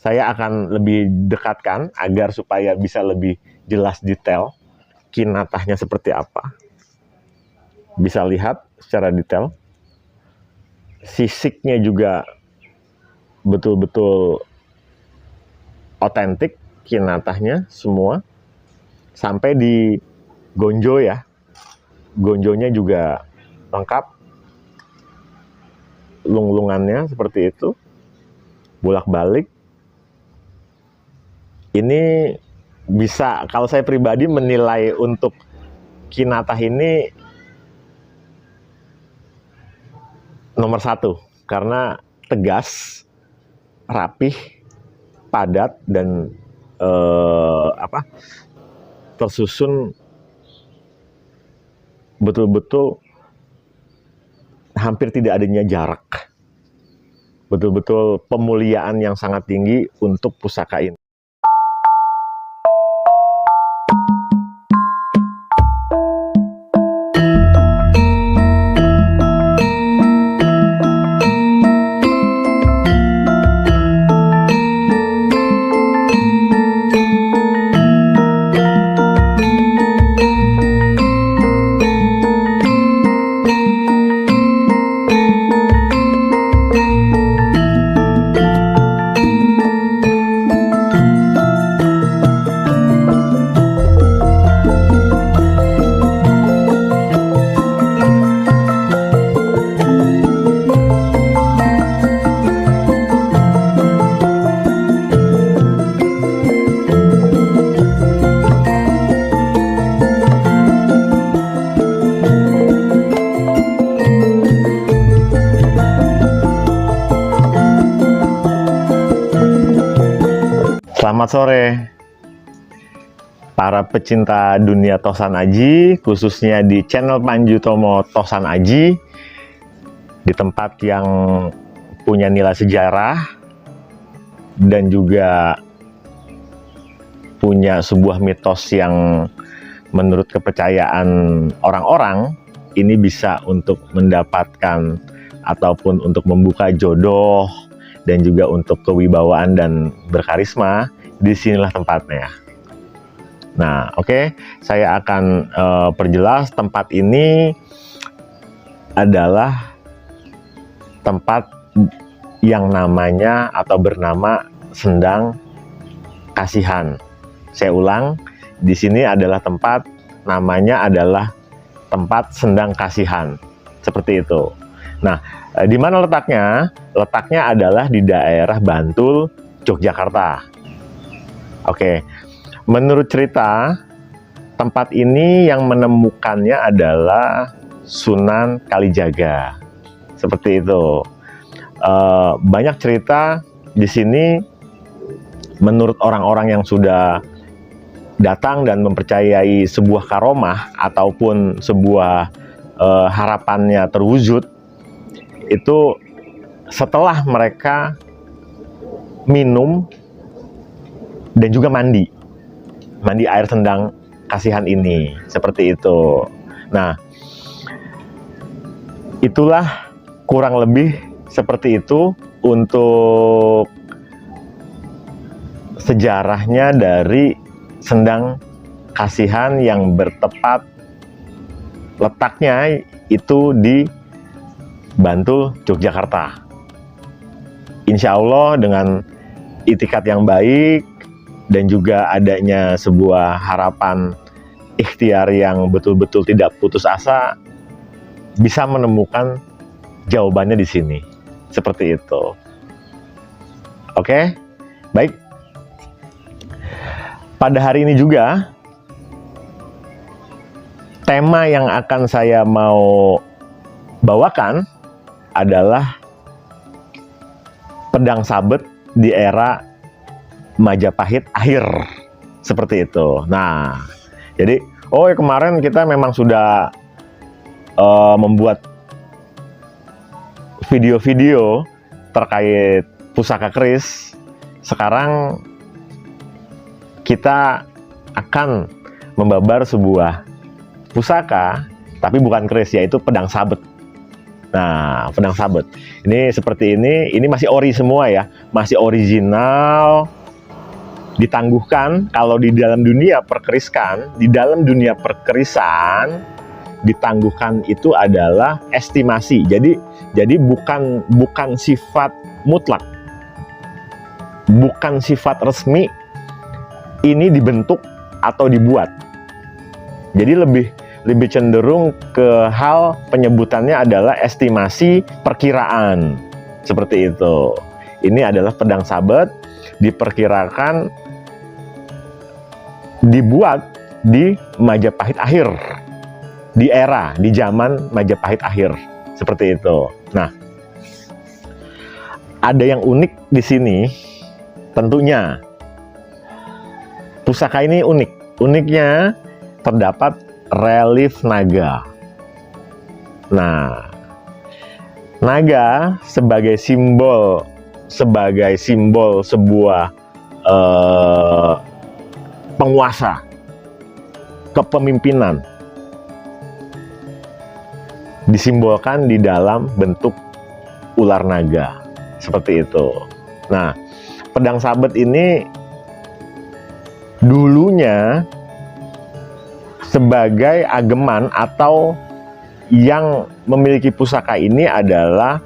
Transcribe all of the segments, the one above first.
saya akan lebih dekatkan agar supaya bisa lebih jelas detail kinatahnya seperti apa. Bisa lihat secara detail. Sisiknya juga betul-betul otentik kinatahnya semua. Sampai di gonjo ya. Gonjonya juga lengkap. Lung-lungannya seperti itu. Bolak-balik. Ini bisa, kalau saya pribadi menilai untuk kinatah ini nomor 1, karena tegas, rapih, padat, dan tersusun betul-betul hampir tidak adanya jarak. Betul-betul pemuliaan yang sangat tinggi untuk pusaka ini. Selamat sore para pecinta dunia Tosan Aji, khususnya di channel Panji Utomo Tosan Aji, di tempat yang punya nilai sejarah dan juga punya sebuah mitos yang menurut kepercayaan orang-orang ini bisa untuk mendapatkan ataupun untuk membuka jodoh dan juga untuk kewibawaan dan berkarisma. Disinilah tempatnya. Nah, oke, saya akan perjelas tempat ini adalah tempat yang namanya atau bernama Sendang Kasihan. Saya ulang, di sini adalah tempat namanya adalah tempat Sendang Kasihan. Seperti itu. Nah, di mana letaknya? Letaknya adalah di daerah Bantul, Yogyakarta. Oke, menurut cerita, tempat ini yang menemukannya adalah Sunan Kalijaga. Seperti itu. Banyak cerita di sini menurut orang-orang yang sudah datang dan mempercayai sebuah karomah ataupun sebuah harapannya terwujud, itu setelah mereka minum dan juga mandi air Sendang Kasihan ini, seperti itu. Nah, itulah kurang lebih seperti itu untuk sejarahnya dari Sendang Kasihan yang bertepat letaknya itu di Bantul, Yogyakarta. Insya Allah dengan itikat yang baik dan juga adanya sebuah harapan ikhtiar yang betul-betul tidak putus asa, bisa menemukan jawabannya di sini. Seperti itu. Oke, baik. Pada hari ini juga, tema yang akan saya mau bawakan adalah pedang sabet di era Majapahit akhir, seperti itu. Nah, jadi kemarin kita memang sudah membuat video-video terkait pusaka keris. Sekarang kita akan membabar sebuah pusaka, tapi bukan keris, yaitu pedang sabet. Nah, pedang sabet ini seperti ini masih ori semua ya, masih original, ditangguhkan. Kalau di dalam dunia perkeriskan, ditangguhkan itu adalah estimasi. Jadi bukan sifat mutlak, bukan sifat resmi ini dibentuk atau dibuat. Jadi lebih cenderung ke hal penyebutannya adalah estimasi, perkiraan, seperti itu. Ini adalah pedang sabet, diperkirakan dibuat di Majapahit akhir, di zaman Majapahit akhir, seperti itu. Nah, ada yang unik di sini, tentunya pusaka ini unik. Uniknya terdapat relief naga. Nah, naga sebagai simbol sebuah penguasa, kepemimpinan, disimbolkan di dalam bentuk ular naga, seperti itu. Nah, pedang sabet ini dulunya sebagai ageman atau yang memiliki pusaka ini adalah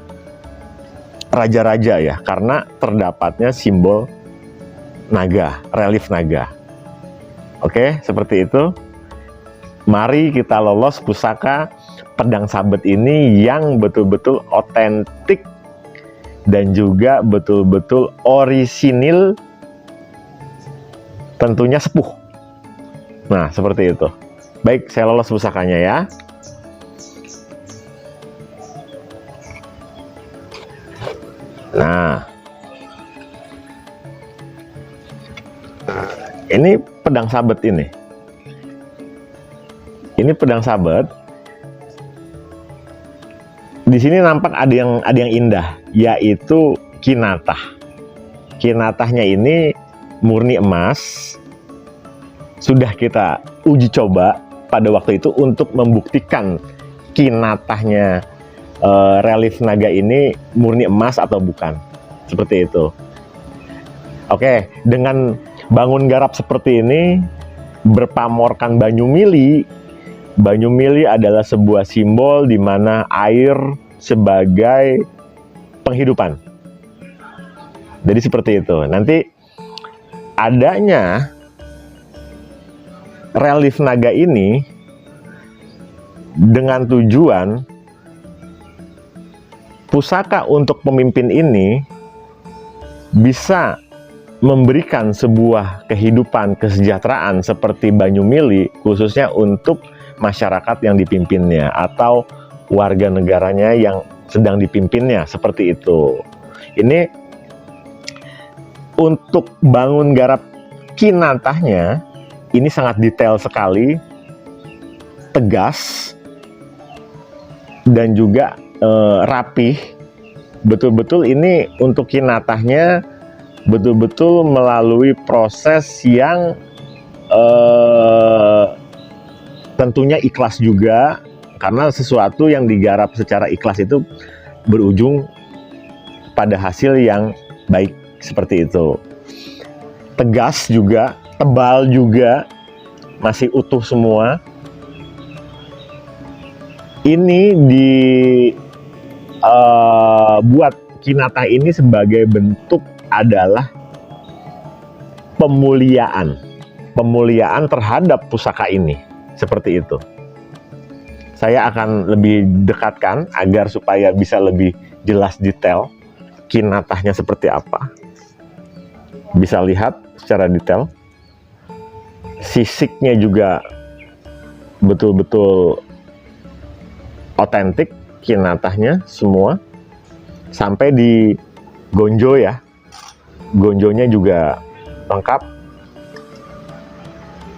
raja-raja ya, karena terdapatnya simbol naga, relief naga. Oke, seperti itu. Mari kita lolos pusaka pedang sabet ini yang betul-betul otentik dan juga betul-betul orisinil, tentunya sepuh. Nah, seperti itu. Baik, saya lolos pusakanya ya. Nah, ini pedang sabet ini. Ini pedang sabet. Di sini nampak ada yang indah, yaitu kinatah. Kinatahnya ini murni emas. Sudah kita uji coba pada waktu itu untuk membuktikan kinatahnya relief naga ini murni emas atau bukan, seperti itu. Oke, dengan bangun garap seperti ini, berpamorkan banyu mili. Banyu mili adalah sebuah simbol di mana air sebagai penghidupan. Jadi seperti itu. Nanti adanya relief naga ini dengan tujuan pusaka untuk pemimpin ini bisa memberikan sebuah kehidupan, kesejahteraan seperti banyu mili, khususnya untuk masyarakat yang dipimpinnya atau warga negaranya yang sedang dipimpinnya, seperti itu. Ini untuk bangun garap kinatahnya ini sangat detail sekali, tegas, dan juga rapih. Betul-betul ini untuk kinatahnya betul-betul melalui proses yang tentunya ikhlas juga, karena sesuatu yang digarap secara ikhlas itu berujung pada hasil yang baik, seperti itu. Tegas juga, tebal juga, masih utuh semua. Ini buat kinatah ini sebagai bentuk adalah pemuliaan terhadap pusaka ini, seperti itu. Saya akan lebih dekatkan agar supaya bisa lebih jelas detail kinatahnya seperti apa. Bisa lihat secara detail. Sisiknya juga betul-betul otentik, kinatahnya semua. Sampai di gonjo ya. Gonjonya juga lengkap.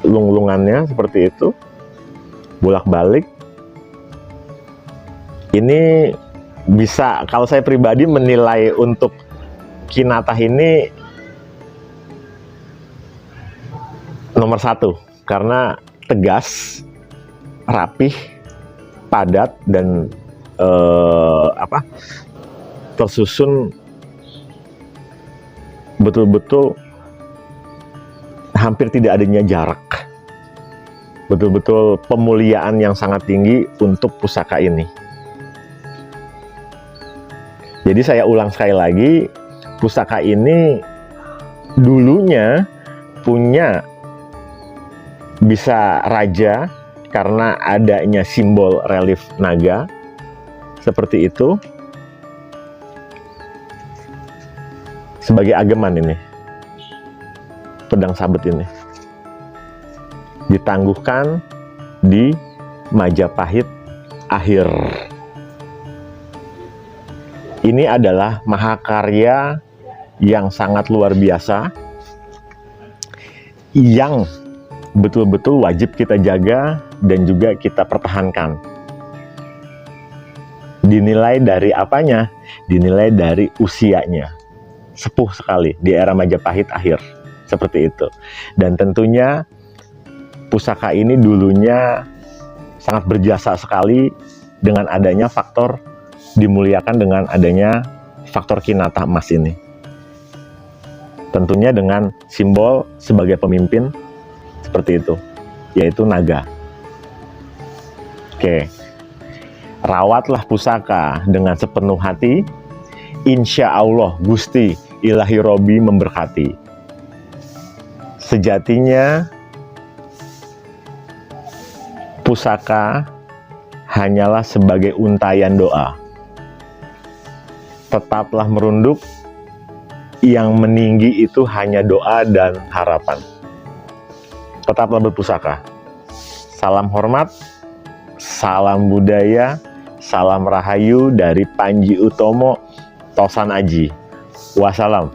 Lung-lungannya seperti itu. Bolak-balik. Ini bisa, kalau saya pribadi menilai untuk kinatah ini nomor 1, karena tegas, rapih, padat, dan tersusun betul-betul hampir tidak adanya jarak, betul-betul pemuliaan yang sangat tinggi untuk pusaka ini. Jadi saya ulang sekali lagi, pusaka ini dulunya punya bisa raja karena adanya simbol relief naga seperti itu. Sebagai ageman ini, pedang sabet ini ditangguhkan di Majapahit akhir. Ini adalah mahakarya yang sangat luar biasa, yang betul-betul wajib kita jaga dan juga kita pertahankan. Dinilai dari apanya? Dinilai dari usianya. Sepuh sekali di era Majapahit akhir, seperti itu. Dan tentunya pusaka ini dulunya sangat berjasa sekali dengan adanya faktor, dimuliakan dengan adanya faktor kinata emas ini. Tentunya dengan simbol sebagai pemimpin seperti itu, yaitu naga. Oke, rawatlah pusaka dengan sepenuh hati. Insya Allah Gusti Ilahi Robi memberkati. Sejatinya pusaka hanyalah sebagai untayan doa. Tetaplah merunduk, yang meninggi itu hanya doa dan harapan. Tetaplah berpusaka. Salam hormat, salam budaya, salam rahayu dari Panji Utomo Tosan Aji. Wassalam.